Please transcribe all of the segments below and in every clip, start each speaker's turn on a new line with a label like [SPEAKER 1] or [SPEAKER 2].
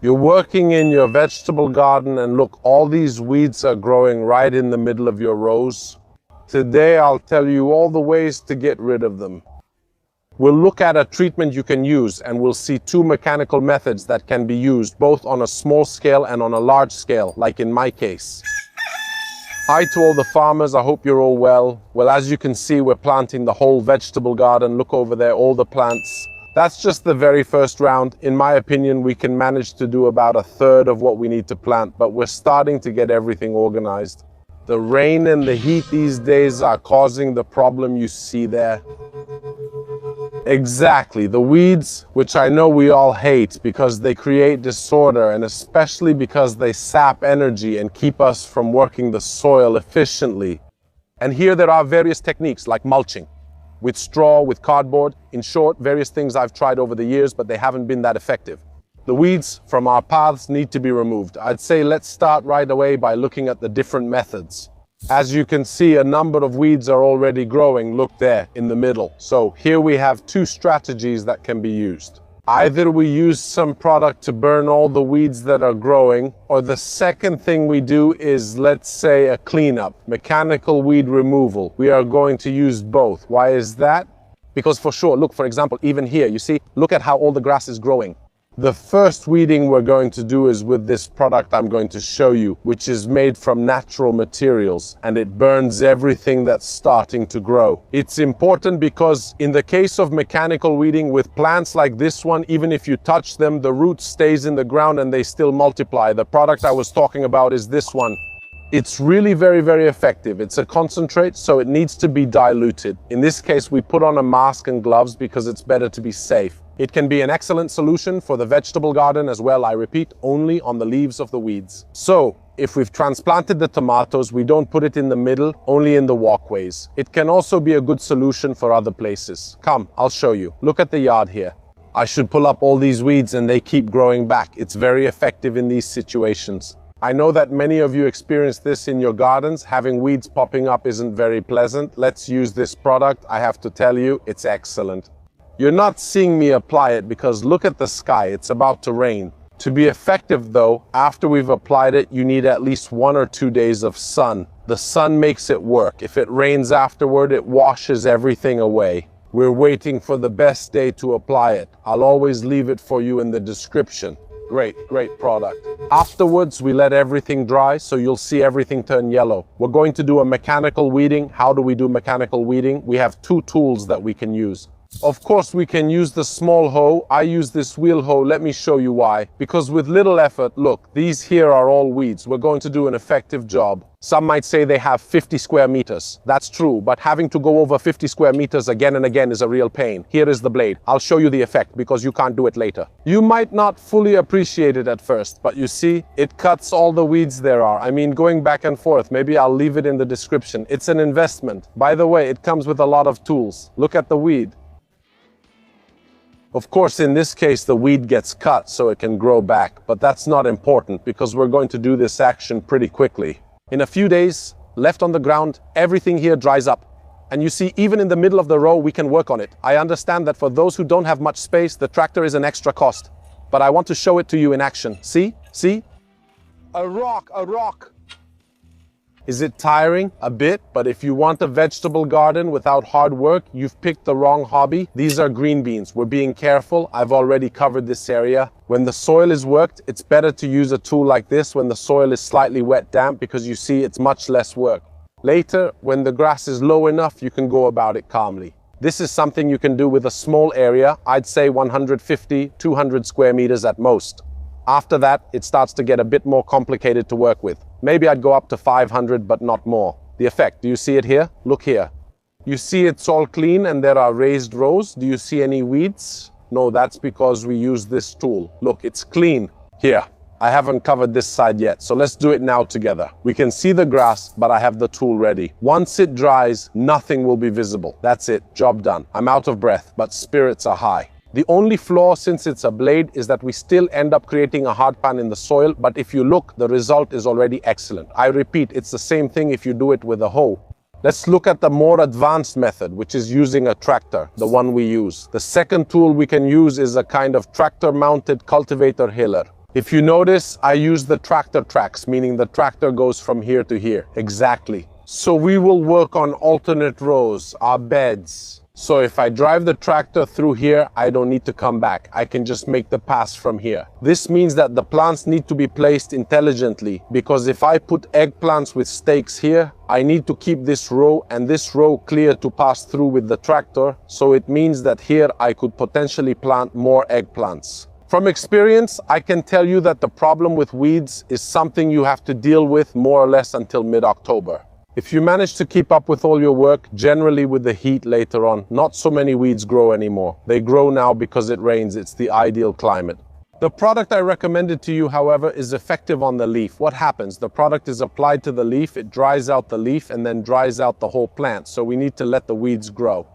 [SPEAKER 1] You're working in your vegetable garden and look, all these weeds are growing right in the middle of your rows. Today, I'll tell you all the ways to get rid of them. We'll look at a treatment you can use, and we'll see two mechanical methods that can be used both on a small scale and on a large scale, like in my case. Hi to all the farmers, I hope you're all well. Well, as you can see, we're planting the whole vegetable garden. Look over there, all the plants. That's just the very first round. In my opinion, we can manage to do about a third of what we need to plant, but we're starting to get everything organized. The rain and the heat these days are causing the problem you see there. Exactly, the weeds, which I know we all hate because they create disorder, and especially because they sap energy and keep us from working the soil efficiently. And here there are various techniques like mulching, with straw, with cardboard. In short, various things I've tried over the years, but they haven't been that effective. The weeds from our paths need to be removed. I'd say let's start right away by looking at the different methods. As you can see, a number of weeds are already growing. Look there in the middle. So here we have two strategies that can be used. Either we use some product to burn all the weeds that are growing, or the second thing we do is, let's say, a cleanup, mechanical weed removal. We are going to use both. Why is that? Because for sure, look, for example, even here, you see, look at how all the grass is growing. The first weeding we're going to do is with this product I'm going to show you, which is made from natural materials, and it burns everything that's starting to grow. It's important because in the case of mechanical weeding with plants like this one, even if you touch them, the root stays in the ground and they still multiply. The product I was talking about is this one. It's really very, very effective. It's a concentrate, so it needs to be diluted. In this case, we put on a mask and gloves because it's better to be safe. It can be an excellent solution for the vegetable garden as well, I repeat, only on the leaves of the weeds. So, if we've transplanted the tomatoes, we don't put it in the middle, only in the walkways. It can also be a good solution for other places. Come, I'll show you. Look at the yard here. I should pull up all these weeds and they keep growing back. It's very effective in these situations. I know that many of you experience this in your gardens. Having weeds popping up isn't very pleasant. Let's use this product. I have to tell you, it's excellent. You're not seeing me apply it because look at the sky, it's about to rain. To be effective though, after we've applied it, you need at least 1 or 2 days of sun. The sun makes it work. If it rains afterward, it washes everything away. We're waiting for the best day to apply it. I'll always leave it for you in the description. Great product. Afterwards, we let everything dry, so you'll see everything turn yellow. We're going to do a mechanical weeding. How do we do mechanical weeding? We have two tools that we can use. Of course, we can use the small hoe. I use this wheel hoe. Let me show you why. Because with little effort, look, these here are all weeds. We're going to do an effective job. Some might say they have 50 square meters. That's true, but having to go over 50 square meters again and again is a real pain. Here is the blade. I'll show you the effect because you can't do it later. You might not fully appreciate it at first, but you see, it cuts all the weeds there are. I mean, going back and forth, maybe I'll leave it in the description. It's an investment. By the way, it comes with a lot of tools. Look at the weed. Of course, in this case, the weed gets cut so it can grow back, but that's not important because we're going to do this action pretty quickly. In a few days, left on the ground, everything here dries up. And you see, even in the middle of the row, we can work on it. I understand that for those who don't have much space, the tractor is an extra cost. But I want to show it to you in action. See? See? A rock, a rock. Is it tiring? A bit, but if you want a vegetable garden without hard work, you've picked the wrong hobby. These are green beans. We're being careful. I've already covered this area. When the soil is worked, it's better to use a tool like this when the soil is slightly wet damp because you see it's much less work. Later, when the grass is low enough, you can go about it calmly. This is something you can do with a small area. I'd say 150, 200 square meters at most. After that, it starts to get a bit more complicated to work with. Maybe I'd go up to 500, but not more. The effect, do you see it here? Look here. You see it's all clean and there are raised rows. Do you see any weeds? No, that's because we use this tool. Look, it's clean. Here, I haven't covered this side yet, so let's do it now together. We can see the grass, but I have the tool ready. Once it dries, nothing will be visible. That's it, job done. I'm out of breath, but spirits are high. The only flaw, since it's a blade, is that we still end up creating a hard pan in the soil, but if you look, the result is already excellent. I repeat, it's the same thing if you do it with a hoe. Let's look at the more advanced method, which is using a tractor, the one we use. The second tool we can use is a kind of tractor-mounted cultivator hiller. If you notice, I use the tractor tracks, meaning the tractor goes from here to here. Exactly. So we will work on alternate rows, our beds. So if I drive the tractor through here, I don't need to come back. I can just make the pass from here. This means that the plants need to be placed intelligently, because if I put eggplants with stakes here, I need to keep this row and this row clear to pass through with the tractor. So it means that here I could potentially plant more eggplants. From experience, I can tell you that the problem with weeds is something you have to deal with more or less until mid-October. If you manage to keep up with all your work, generally with the heat later on, not so many weeds grow anymore. They grow now because it rains. It's the ideal climate. The product I recommended to you, however, is effective on the leaf. What happens? The product is applied to the leaf, it dries out the leaf and then dries out the whole plant. So we need to let the weeds grow.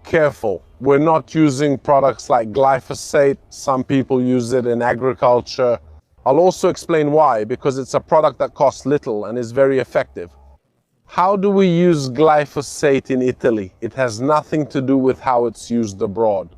[SPEAKER 1] Careful, we're not using products like glyphosate. Some people use it in agriculture. I'll also explain why, because it's a product that costs little and is very effective. How do we use glyphosate in Italy? It has nothing to do with how it's used abroad.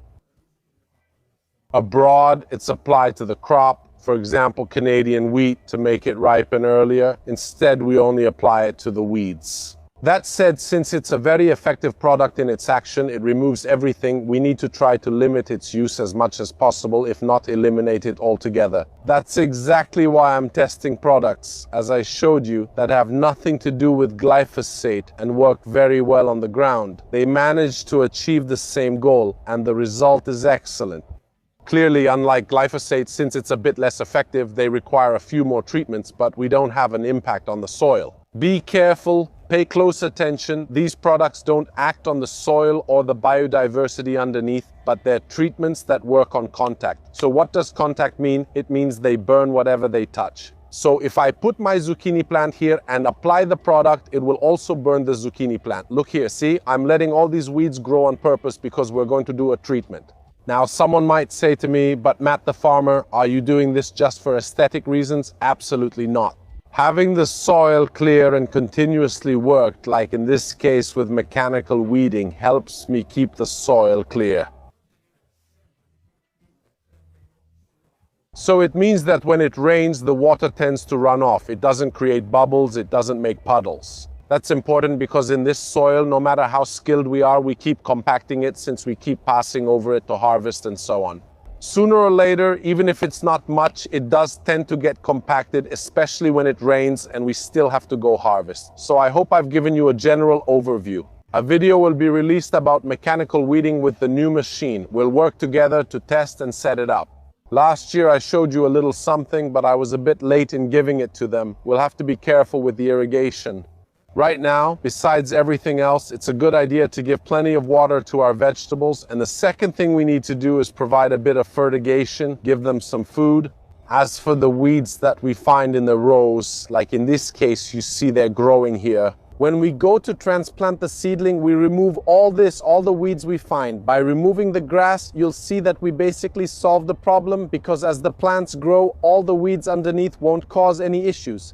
[SPEAKER 1] Abroad, it's applied to the crop, for example, Canadian wheat, to make it ripen earlier. Instead, we only apply it to the weeds. That said, since it's a very effective product in its action, it removes everything, we need to try to limit its use as much as possible, if not eliminate it altogether. That's exactly why I'm testing products, as I showed you, that have nothing to do with glyphosate and work very well on the ground. They managed to achieve the same goal, and the result is excellent. Clearly, unlike glyphosate, since it's a bit less effective, they require a few more treatments, but we don't have an impact on the soil. Be careful. Pay close attention. These products don't act on the soil or the biodiversity underneath, but they're treatments that work on contact. So what does contact mean? It means they burn whatever they touch. So if I put my zucchini plant here and apply the product, it will also burn the zucchini plant. Look here, see? I'm letting all these weeds grow on purpose because we're going to do a treatment. Now, someone might say to me, but Matt the farmer, are you doing this just for aesthetic reasons? Absolutely not. Having the soil clear and continuously worked, like in this case with mechanical weeding, helps me keep the soil clear. So it means that when it rains, the water tends to run off. It doesn't create bubbles, it doesn't make puddles. That's important because in this soil, no matter how skilled we are, we keep compacting it since we keep passing over it to harvest and so on. Sooner or later, even if it's not much, it does tend to get compacted, especially when it rains and we still have to go harvest. So I hope I've given you a general overview. A video will be released about mechanical weeding with the new machine. We'll work together to test and set it up. Last year I showed you a little something, but I was a bit late in giving it to them. We'll have to be careful with the irrigation. Right now, besides everything else, it's a good idea to give plenty of water to our vegetables. And the second thing we need to do is provide a bit of fertigation, give them some food. As for the weeds that we find in the rows, like in this case, you see they're growing here. When we go to transplant the seedling, we remove all the weeds we find. By removing the grass, you'll see that we basically solve the problem, because as the plants grow, all the weeds underneath won't cause any issues.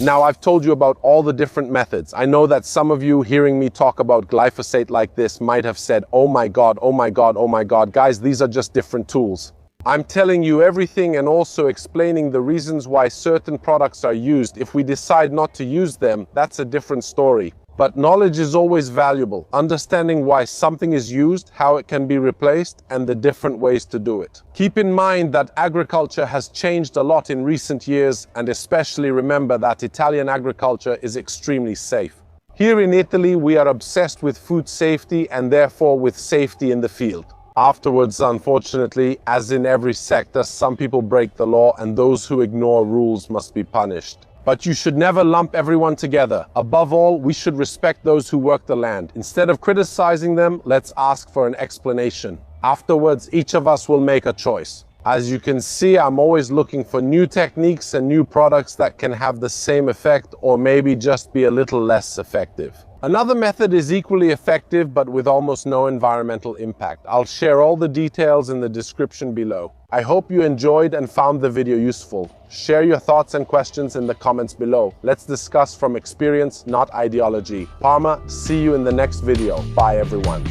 [SPEAKER 1] Now, I've told you about all the different methods. I know that some of you hearing me talk about glyphosate like this might have said, oh my God, oh my God, oh my God. Guys, these are just different tools. I'm telling you everything and also explaining the reasons why certain products are used. If we decide not to use them, that's a different story. But knowledge is always valuable. Understanding why something is used, how it can be replaced, and the different ways to do it. Keep in mind that agriculture has changed a lot in recent years, and especially remember that Italian agriculture is extremely safe. Here in Italy, we are obsessed with food safety and therefore with safety in the field. Afterwards, unfortunately, as in every sector, some people break the law, and those who ignore rules must be punished. But you should never lump everyone together. Above all, we should respect those who work the land. Instead of criticizing them, let's ask for an explanation. Afterwards, each of us will make a choice. As you can see, I'm always looking for new techniques and new products that can have the same effect or maybe just be a little less effective. Another method is equally effective but with almost no environmental impact. I'll share all the details in the description below. I hope you enjoyed and found the video useful. Share your thoughts and questions in the comments below. Let's discuss from experience, not ideology. Parma, see you in the next video. Bye everyone.